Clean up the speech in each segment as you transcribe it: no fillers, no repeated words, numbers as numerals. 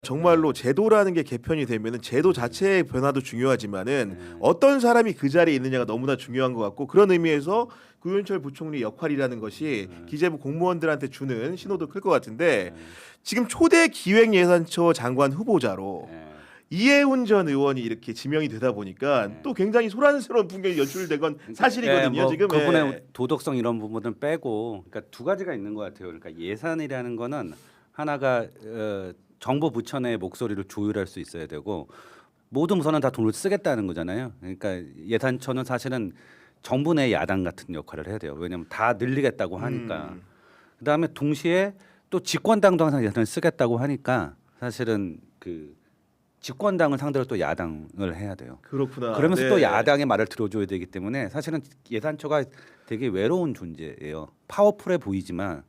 정말로 제도라는 게 개편이 되면은 제도 자체의 변화도 중요하지만은 어떤 사람이 그 자리에 있느냐가 너무나 중요한 것 같고 그런 의미에서 구윤철 부총리 역할이라는 것이 기재부 공무원들한테 주는 신호도 클 것 같은데 지금 초대 기획예산처 장관 후보자로 이해훈 전 의원이 이렇게 지명이 되다 보니까 또 굉장히 소란스러운 풍경이 연출된 건 사실이거든요. 뭐 지금 그분의 도덕성 이런 부분은 빼고, 그러니까 두 가지가 있는 것 같아요. 그러니까 예산이라는 거는 하나가 정부 부처 내 목소리를 조율할 수 있어야 되고 모든 부서는 다 돈을 쓰겠다는 거잖아요. 그러니까 예산처는 사실은 정부 내 야당 같은 역할을 해야 돼요. 왜냐하면 다 늘리겠다고 하니까. 그다음에 동시에 또 집권당도 항상 예산을 쓰겠다고 하니까 사실은 그 집권당을 상대로 또 야당을 해야 돼요. 그렇구나. 그러면서 네. 또 야당의 말을 들어줘야 되기 때문에 사실은 예산처가 되게 외로운 존재예요. 파워풀해 보이지만,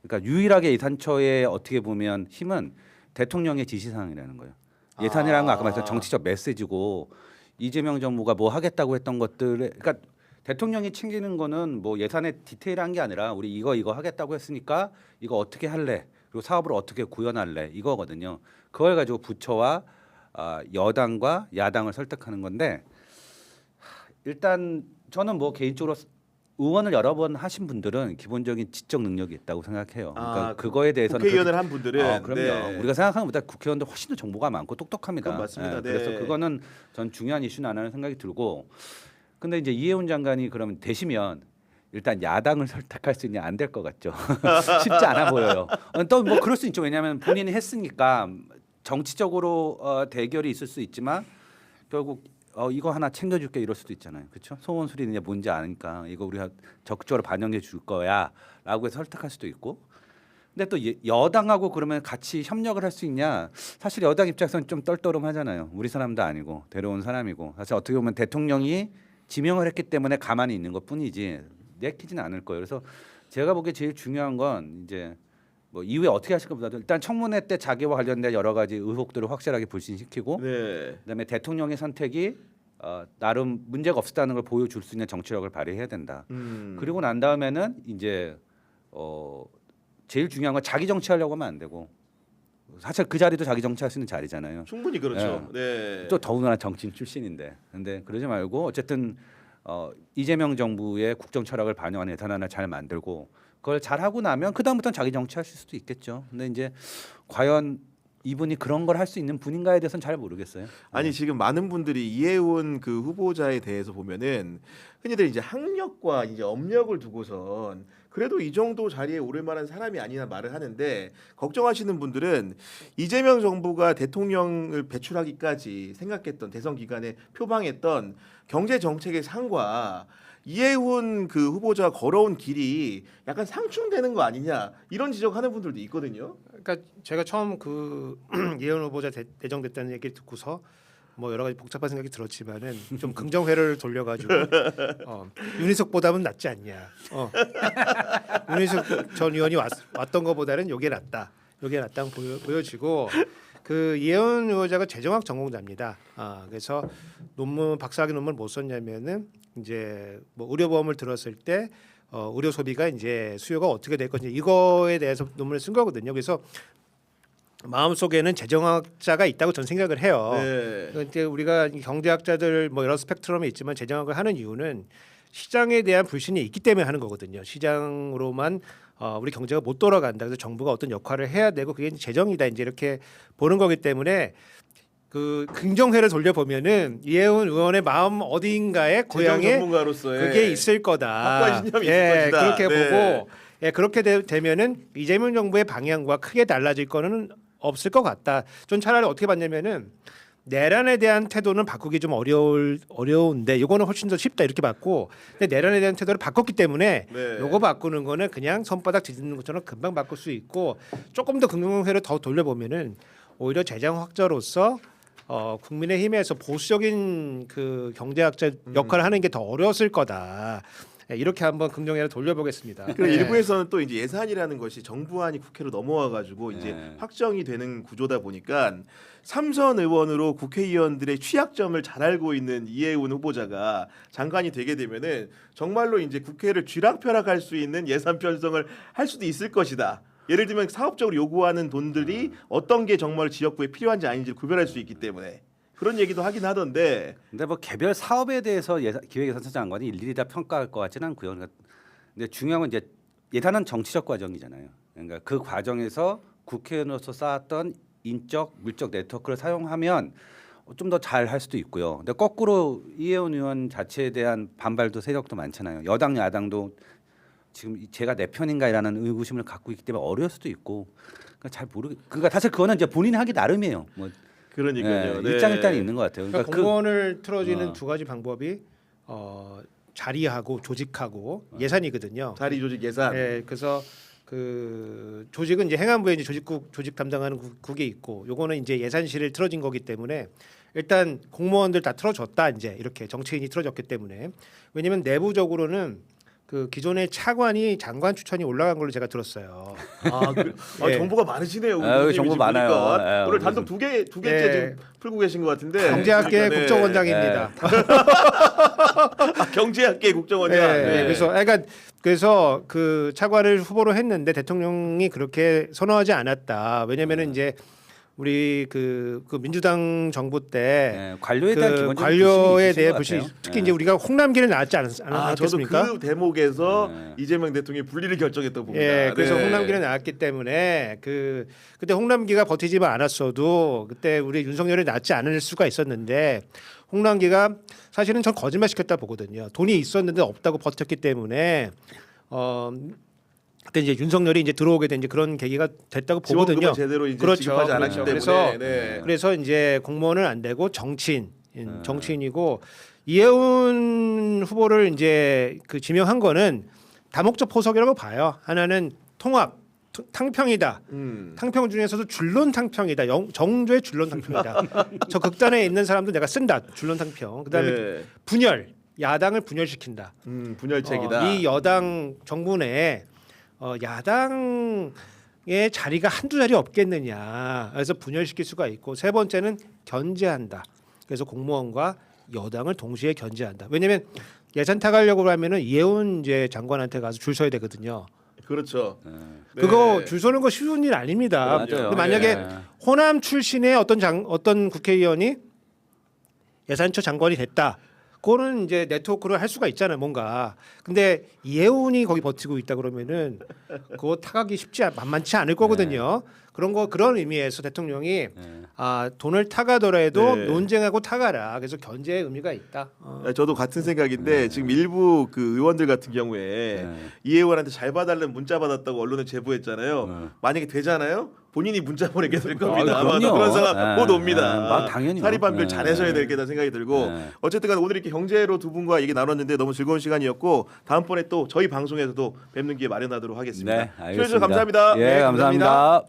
그러니까 유일하게 예산처의 어떻게 보면 힘은 대통령의 지시사항이라는 거예요. 예산이라는 건 아까 말했던 정치적 메시지고 이재명 정부가 뭐 하겠다고 했던 것들을, 그러니까 대통령이 챙기는 거는 뭐 예산의 디테일한 게 아니라 우리 이거 하겠다고 했으니까 이거 어떻게 할래, 그리고 사업을 어떻게 구현할래, 이거거든요. 그걸 가지고 부처와 여당과 야당을 설득하는 건데, 일단 저는 뭐 개인적으로 의원을 여러 번 하신 분들은 기본적인 지적 능력이 있다고 생각해요. 그러니까 그거에 대해서는 국회의원을 한 분들은 그럼요. 네. 우리가 생각하는 것보다 국회의원들 훨씬 더 정보가 많고 똑똑합니다. 그건 맞습니다. 네. 그래서 그거는 전 중요한 이슈는 아니라는 생각이 들고, 근데 이제 이해훈 장관이 그러면 되시면 일단 야당을 설득할 수 있냐, 안 될 것 같죠. 쉽지 않아 보여요. 또 뭐 그럴 수 있죠. 왜냐하면 본인이 했으니까 정치적으로 대결이 있을 수 있지만 결국 이거 하나 챙겨줄게 이럴 수도 있잖아요. 그렇죠? 소원 수리는 뭔지 아니까 이거 우리가 적극적으로 반영해 줄 거야라고 해서 설득할 수도 있고. 근데 또 여당하고 그러면 같이 협력을 할 수 있냐? 사실 여당 입장에서는 좀 떨떠름하잖아요. 우리 사람도 아니고 데려온 사람이고, 사실 어떻게 보면 대통령이 지명을 했기 때문에 가만히 있는 것뿐이지 내키지는 않을 거예요. 그래서 제가 보기에 제일 중요한 건 이제 뭐 이후에 어떻게 하실 것보다도 일단 청문회 때 자기와 관련된 여러 가지 의혹들을 확실하게 불신시키고, 네. 그다음에 대통령의 선택이 나름 문제가 없었다는 걸 보여줄 수 있는 정치력을 발휘해야 된다. 그리고 난 다음에는 이제 제일 중요한 건 자기 정치하려고 하면 안 되고, 사실 그 자리도 자기 정치할 수 있는 자리잖아요. 충분히 그렇죠. 네. 또 더군다나 정치인 출신인데, 근데 그러지 말고 어쨌든 이재명 정부의 국정 철학을 반영하는 예산 하나 잘 만들고 그걸 잘 하고 나면 그 다음부터는 자기 정치하실 수도 있겠죠. 근데 이제 과연 이분이 그런 걸 할 수 있는 분인가에 대해서는 잘 모르겠어요. 아니 지금 많은 분들이 이해훈 그 후보자에 대해서 보면은 흔히들 이제 학력과 이제 업력을 두고선 그래도 이 정도 자리에 오를 만한 사람이 아니나 말을 하는데, 걱정하시는 분들은 이재명 정부가 대통령을 배출하기까지 생각했던 대선 기간에 표방했던 경제 정책의 상과 이해훈 그 후보자가 걸어온 길이 약간 상충되는 거 아니냐, 이런 지적하는 분들도 있거든요. 그러니까 제가 처음 그 예원 후보자 내정됐다는 얘기를 듣고서 뭐 여러 가지 복잡한 생각이 들었지만은 좀 긍정회를 돌려가지고 윤희석보다는 낫지 않냐. 윤희석 전 의원이 왔던 것보다는 요게 낫다. 요게 낫다고 보여지고, 그 이혜원 후보자가 재정학 전공자입니다. 그래서 박사학위 논문을 못 썼냐면은 이제 뭐 의료보험을 들었을 때 의료 소비가 이제 수요가 어떻게 될 건지 이거에 대해서 논문을 쓴 거거든요. 그래서 마음속에는 재정학자가 있다고 저는 생각을 해요. 네. 그런데 우리가 경제학자들 뭐 여러 스펙트럼이 있지만 재정학을 하는 이유는 시장에 대한 불신이 있기 때문에 하는 거거든요. 시장으로만 우리 경제가 못 돌아간다. 그래서 정부가 어떤 역할을 해야 되고 그게 재정이다. 이제 이렇게 보는 거기 때문에 그 긍정회를 돌려보면은 이혜훈 의원의 마음 어딘가에 고향에 전문가로서의 그게 있을 거다. 확고한 신념이 있을 것이다. 그렇게 네. 보고 그렇게 되면은 이재명 정부의 방향과 크게 달라질 거는 없을 것 같다. 전 차라리 어떻게 봤냐면은 내란에 대한 태도는 바꾸기 좀 어려운데 이거는 훨씬 더 쉽다 이렇게 봤고, 근데 내란에 대한 태도를 바꿨기 때문에 네. 요거 바꾸는 거는 그냥 손바닥 뒤집는 것처럼 금방 바꿀 수 있고, 조금 더 긍정회를 더 돌려보면은 오히려 재정 확자로서 국민의힘에서 보수적인 그 경제학자 역할을 하는 게 더 어려웠을 거다. 이렇게 한번 긍정회를 돌려보겠습니다. 그 일부에서는 또 이제 예산이라는 것이 정부안이 국회로 넘어와 가지고 이제 확정이 되는 구조다 보니까 삼선 의원으로 국회의원들의 취약점을 잘 알고 있는 이해훈 후보자가 장관이 되게 되면은 정말로 이제 국회를 쥐락펴락할 수 있는 예산 편성을 할 수도 있을 것이다. 예를 들면 사업적으로 요구하는 돈들이 어떤 게 정말 지역구에 필요한지 아닌지를 구별할 수 있기 때문에 그런 얘기도 하긴 하던데. 근데 뭐 개별 사업에 대해서 기획예산처 장관이 일일이 다 평가할 것 같지는 않고요. 그러니까 근데 중요한 건 이제 예산은 정치적 과정이잖아요. 그러니까 그 과정에서 국회의원으로서 쌓았던 인적, 물적 네트워크를 사용하면 좀 더 잘 할 수도 있고요. 근데 거꾸로 이혜원 의원 자체에 대한 반발도 세력도 많잖아요. 여당 야당도 지금 제가 내 편인가라는 의구심을 갖고 있기 때문에 어려울 수도 있고 그러니까 잘 그러니까 사실 그거는 이제 본인이 하기 나름이에요. 뭐 그러니까요. 네. 일장일단이 있는 것 같아요. 그러니까 그러니까 공무원을 틀어지는 어. 두 가지 방법이 자리하고 조직하고 예산이거든요. 자리 조직 예산. 네, 그래서 그 조직은 이제 행안부에 이제 조직 담당하는 국이 있고, 요거는 이제 예산실을 틀어진 거기 때문에 일단 공무원들 다 틀어줬다 이제 이렇게 정치인이 틀어졌기 때문에. 왜냐면 내부적으로는 그 기존의 차관이 장관 추천이 올라간 걸로 제가 들었어요. 아, 정보가 많으시네요. 아, 정보 지금 많아요. 보니까. 예, 오늘 단독 두 개째 지금 풀고 계신 것 같은데. 경제학계 그러니까, 네. 국정원장입니다. 경제학계 국정원장. 네, 그래서 그 차관을 후보로 했는데 대통령이 그렇게 선호하지 않았다. 왜냐면은 이제 우리 그 민주당 정부 때 관료에 대한 그 기본적인 관료에 부심이 대해 있으신 것 부심, 같아요. 특히 이제 우리가 홍남기를 낳았지 저도 않았겠습니까? 그 대목에서 네. 이재명 대통령이 분리를 결정했다고 봅니다. 예, 그래서 네. 홍남기를 낳았기 때문에 그때 홍남기가 버티지만 않았어도 그때 우리 윤석열이 낳지 않을 수가 있었는데, 홍남기가 사실은 전 거짓말 시켰다 보거든요. 돈이 있었는데 없다고 버텼기 때문에 그때 이제 윤석열이 이제 들어오게 된 이제 그런 계기가 됐다고 보거든요. 지원금을 제대로 이제 그렇죠, 지급하지 않았기 그렇죠. 때문에. 그래서 네. 그래서 이제 공무원은 안 되고 정치인이고, 이혜훈 후보를 이제 그 지명한 거는 다목적 포석이라고 봐요. 하나는 통합, 탕평이다. 탕평 중에서도 줄론 탕평이다. 정조의 줄론 탕평이다. 저 극단에 있는 사람도 내가 쓴다. 줄론 탕평. 그다음에 네. 분열, 야당을 분열시킨다. 분열책이다. 이 여당 정부 내에 야당의 자리가 한두 자리 없겠느냐. 그래서 분열시킬 수가 있고, 세 번째는 견제한다. 그래서 공무원과 여당을 동시에 견제한다. 왜냐하면 예산 타가려고 하면은 이혜훈 이제 장관한테 가서 줄 서야 되거든요. 그렇죠. 그거 네. 줄 서는 거 쉬운 일 아닙니다. 맞아요. 근데 만약에 네. 호남 출신의 어떤 국회의원이 예산처 장관이 됐다. 그거는 이제 네트워크를 할 수가 있잖아요, 뭔가. 근데 이혜훈이 거기 버티고 있다 그러면은 그거 타가기 만만치 않을 거거든요. 그런 의미에서 대통령이 돈을 타가더라도 네. 논쟁하고 타가라. 그래서 견제의 의미가 있다. 저도 같은 생각인데 지금 일부 그 의원들 같은 경우에 이혜원한테 잘 봐달라는 문자 받았다고 언론에 제보했잖아요. 만약에 되잖아요. 본인이 문자 보내게 될 겁니다. 아마 그럼요. 그런 상황 곧 옵니다. 당연히 사리반별 잘하셔야 되겠다 생각이 들고 어쨌든 오늘 이렇게 경제로 두 분과 얘기 나눴는데 너무 즐거운 시간이었고 다음번에 또 저희 방송에서도 뵙는 기회 마련하도록 하겠습니다. 네, 수고해 알겠습니다. 주셔서 감사합니다. 예, 감사합니다.